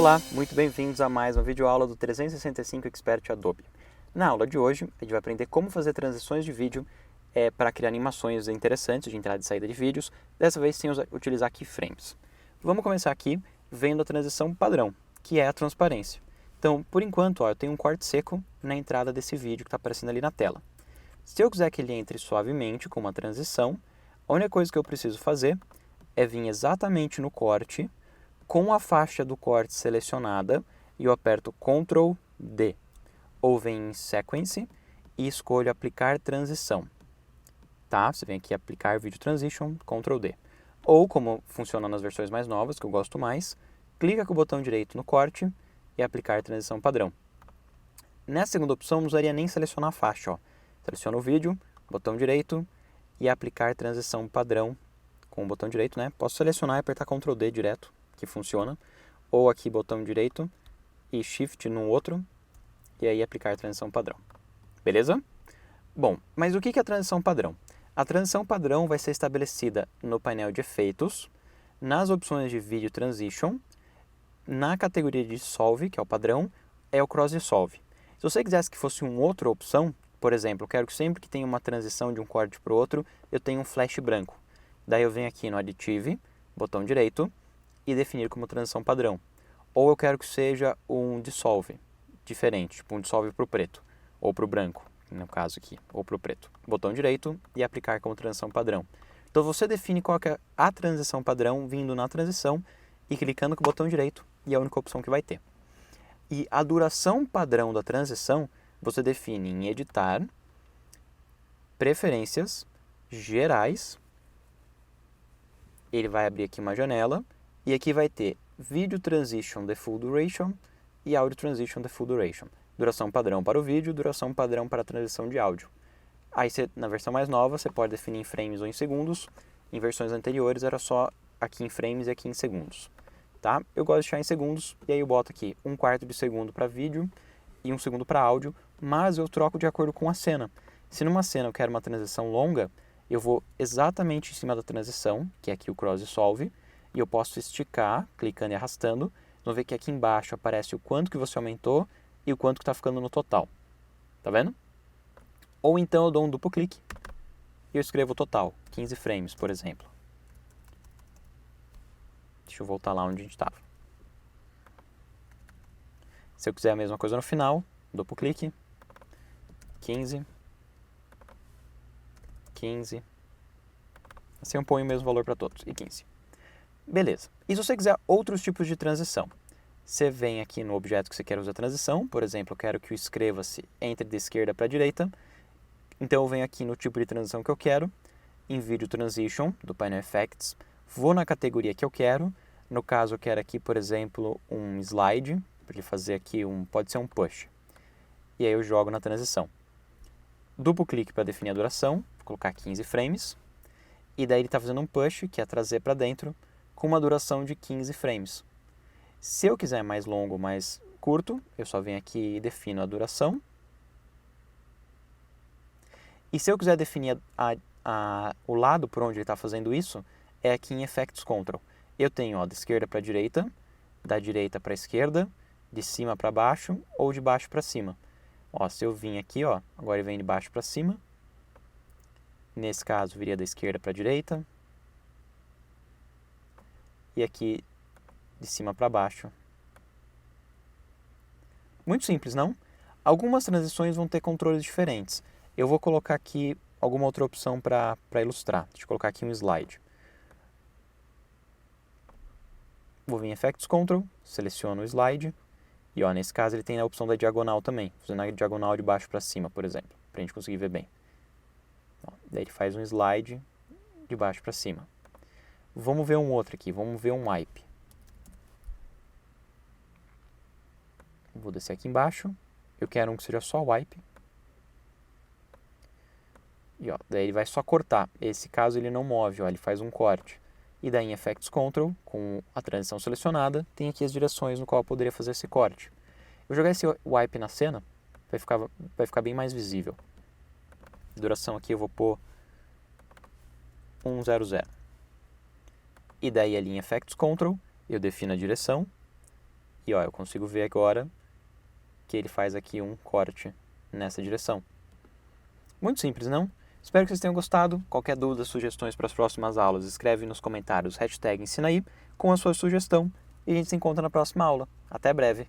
Olá, muito bem-vindos a mais uma videoaula do 365 Expert Adobe. Na aula de hoje, a gente vai aprender como fazer transições de vídeo para criar animações interessantes de entrada e saída de vídeos, dessa vez sem utilizar keyframes. Vamos começar aqui vendo a transição padrão, que é a transparência. Então, por enquanto, eu tenho um corte seco na entrada desse vídeo que está aparecendo ali na tela. Se eu quiser que ele entre suavemente com uma transição, a única coisa que eu preciso fazer é vir exatamente no corte, com a faixa do corte selecionada, e eu aperto Ctrl D, ou venho em Sequence e escolho aplicar transição. Tá? Você vem aqui aplicar Video Transition, Ctrl D. Ou, como funciona nas versões mais novas, que eu gosto mais, clica com o botão direito no corte e aplicar transição padrão. Nessa segunda opção, não usaria nem selecionar a faixa. Ó. Seleciono o vídeo, botão direito e aplicar transição padrão com o botão direito, né? Posso selecionar e apertar Ctrl D direto, que funciona, ou aqui botão direito e Shift no outro, e aí aplicar a transição padrão. Beleza? Bom, mas o que é a transição padrão? A transição padrão vai ser estabelecida no painel de efeitos, nas opções de Video Transition, na categoria de Dissolve, que é o padrão, é o Cross Dissolve. Se você quisesse que fosse uma outra opção, por exemplo, eu quero que sempre que tenha uma transição de um corte para o outro, eu tenha um flash branco. Daí eu venho aqui no Additive, botão direito, e definir como transição padrão. Ou eu quero que seja um dissolve diferente, tipo um dissolve para o preto, ou para o branco, no caso aqui, ou para o preto. Botão direito e aplicar como transição padrão. Então você define qual que é a transição padrão vindo na transição e clicando com o botão direito, e é a única opção que vai ter. E a duração padrão da transição você define em editar, preferências, gerais, ele vai abrir aqui uma janela, e aqui vai ter Video Transition The Full Duration e Audio Transition The Full Duration. Duração padrão para o vídeo, duração padrão para a transição de áudio. Aí, na versão mais nova, você pode definir em frames ou em segundos. Em versões anteriores, era só aqui em frames e aqui em segundos. Tá? Eu gosto de deixar em segundos, e aí eu boto aqui 1/4 de segundo para vídeo e 1 segundo para áudio, mas eu troco de acordo com a cena. Se numa cena eu quero uma transição longa, eu vou exatamente em cima da transição, que é aqui o Cross Dissolve, e eu posso esticar, clicando e arrastando. Vão ver que aqui embaixo aparece o quanto que você aumentou e o quanto que está ficando no total. Tá vendo? Ou então eu dou um duplo clique e eu escrevo o total, 15 frames, por exemplo. Deixa eu voltar lá onde a gente estava. Se eu quiser a mesma coisa no final, duplo clique, 15, 15, assim eu ponho o mesmo valor para todos, e 15. Beleza. E se você quiser outros tipos de transição? Você vem aqui no objeto que você quer usar transição, por exemplo, eu quero que o escreva-se entre da esquerda para a direita, então eu venho aqui no tipo de transição que eu quero, em Video Transition, do painel Effects, vou na categoria que eu quero, no caso eu quero aqui, por exemplo, um slide, para ele fazer aqui pode ser um push, e aí eu jogo na transição. Duplo clique para definir a duração, vou colocar 15 frames, e daí ele está fazendo um push, que é trazer para dentro, com uma duração de 15 frames. Se eu quiser mais longo ou mais curto, eu só venho aqui e defino a duração. E se eu quiser definir o lado por onde ele está fazendo isso, é aqui em Effects Control. Eu tenho da esquerda para a direita, da direita para a esquerda, de cima para baixo ou de baixo para cima. Se eu vim aqui, agora ele vem de baixo para cima. Nesse caso, viria da esquerda para a direita. E aqui de cima para baixo. Muito simples, não? Algumas transições vão ter controles diferentes. Eu vou colocar aqui alguma outra opção para ilustrar. Deixa eu colocar aqui um slide. Vou vir em Effects Control, seleciono o slide. E nesse caso ele tem a opção da diagonal também. Fazendo a diagonal de baixo para cima, por exemplo. Para a gente conseguir ver bem. Daí ele faz um slide de baixo para cima. Vamos ver um outro aqui. Vamos ver um wipe. Vou descer aqui embaixo. Eu quero um que seja só wipe. E daí ele vai só cortar. Esse caso ele não move, ele faz um corte. E daí em Effects Control, com a transição selecionada, tem aqui as direções no qual eu poderia fazer esse corte. Eu vou jogar esse wipe na cena, vai ficar bem mais visível. Duração aqui eu vou pôr 100. E daí ali em Effects Control, eu defino a direção E ó, eu consigo ver agora que ele faz aqui um corte nessa direção. Muito simples, não? Espero que vocês tenham gostado. Qualquer dúvida, sugestões para as próximas aulas, escreve nos comentários #ensinaí com a sua sugestão e a gente se encontra na próxima aula. Até breve!